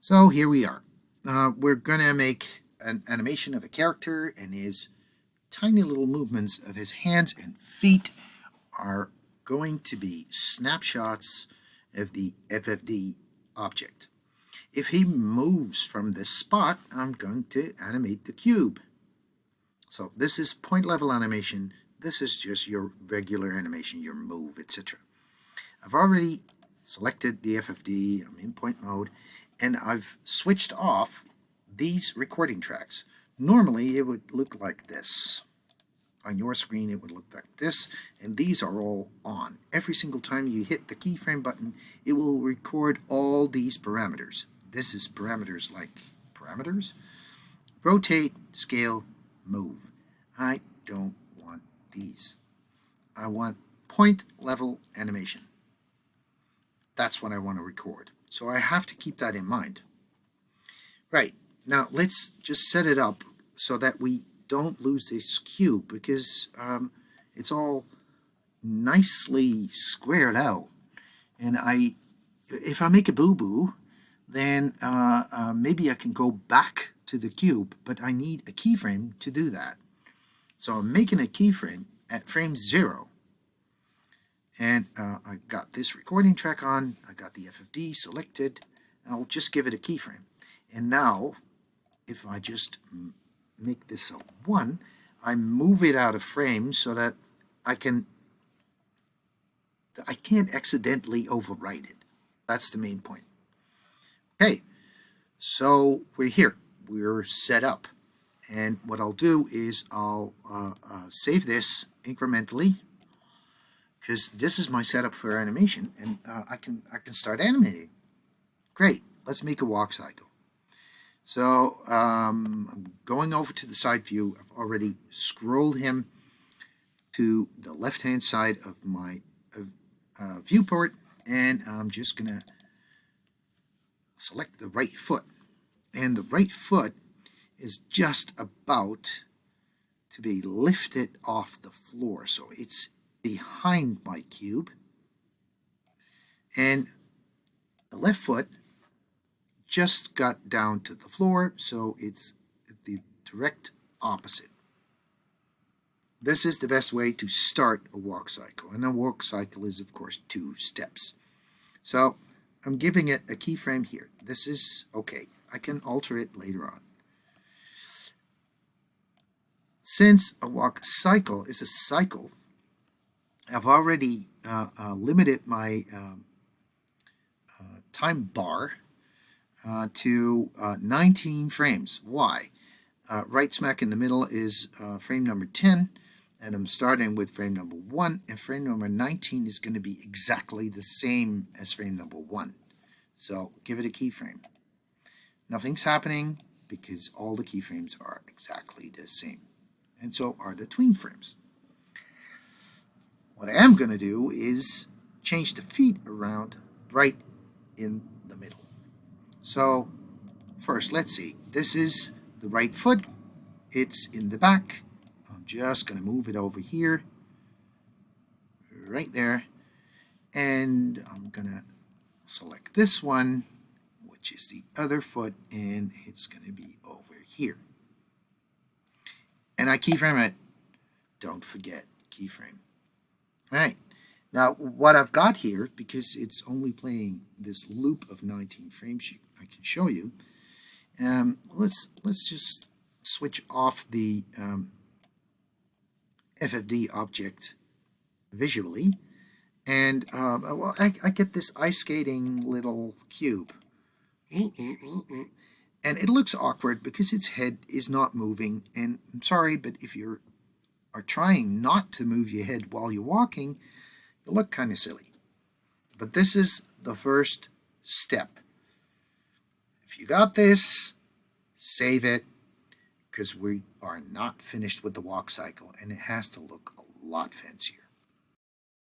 So here we are. We're going to make an animation of a character, and his tiny little movements of his hands and feet are going to be snapshots of the FFD object. If he moves from this spot, I'm going to animate the cube. So this is point level animation. This is just your regular animation, your move, etc. I've already selected the FFD, I'm in point mode, and I've switched off these recording tracks. Normally it would look like this. On your screen it would look like this, and these are all on. Every single time you hit the keyframe button, it will record all these parameters. This is parameters like parameters. Rotate, scale, move. I don't want these. I want point level animation. That's what I want to record. So I have to keep that in mind. Right, now let's just set it up so that we don't lose this cube, because it's all nicely squared out. And if I make a boo-boo, then maybe I can go back to the cube, but I need a keyframe to do that. So I'm making a keyframe at frame 0. And I got this recording track on, I got the FFD selected, and I'll just give it a keyframe. And now, if I just make this a 1, I move it out of frame so that I can't accidentally overwrite it. That's the main point. Okay, so we're here, we're set up. And what I'll do is I'll save this incrementally, because this is my setup for animation, and I can start animating. Great, let's make a walk cycle. So I'm going over to the side view. I've already scrolled him to the left-hand side of my viewport, and I'm just going to select the right foot. And the right foot is just about to be lifted off the floor. So it's behind my cube, and the left foot just got down to the floor, so it's the direct opposite. This is the best way to start a walk cycle, and a walk cycle is of course 2 steps. So I'm giving it a keyframe here. This is okay. I can alter it later on. Since a walk cycle is a cycle, I've already limited my time bar to 19 frames. Why? Right smack in the middle is frame number 10, and I'm starting with frame number 1, and frame number 19 is going to be exactly the same as frame number 1. So give it a keyframe. Nothing's happening because all the keyframes are exactly the same, and so are the tween frames. What I am going to do is change the feet around right in the middle. So first, let's see. This is the right foot. It's in the back. I'm just going to move it over here, right there. And I'm going to select this one, which is the other foot, and it's going to be over here. And I keyframe it. Don't forget, keyframe. All right, now what I've got here, because it's only playing this loop of 19 frames, I can show you. Let's just switch off the FFD object visually, and well, I get this ice skating little cube, and it looks awkward because its head is not moving. And I'm sorry, but if you are trying not to move your head while you're walking, you look kind of silly. But this is the first step. If you got this, save it, because we are not finished with the walk cycle, and it has to look a lot fancier.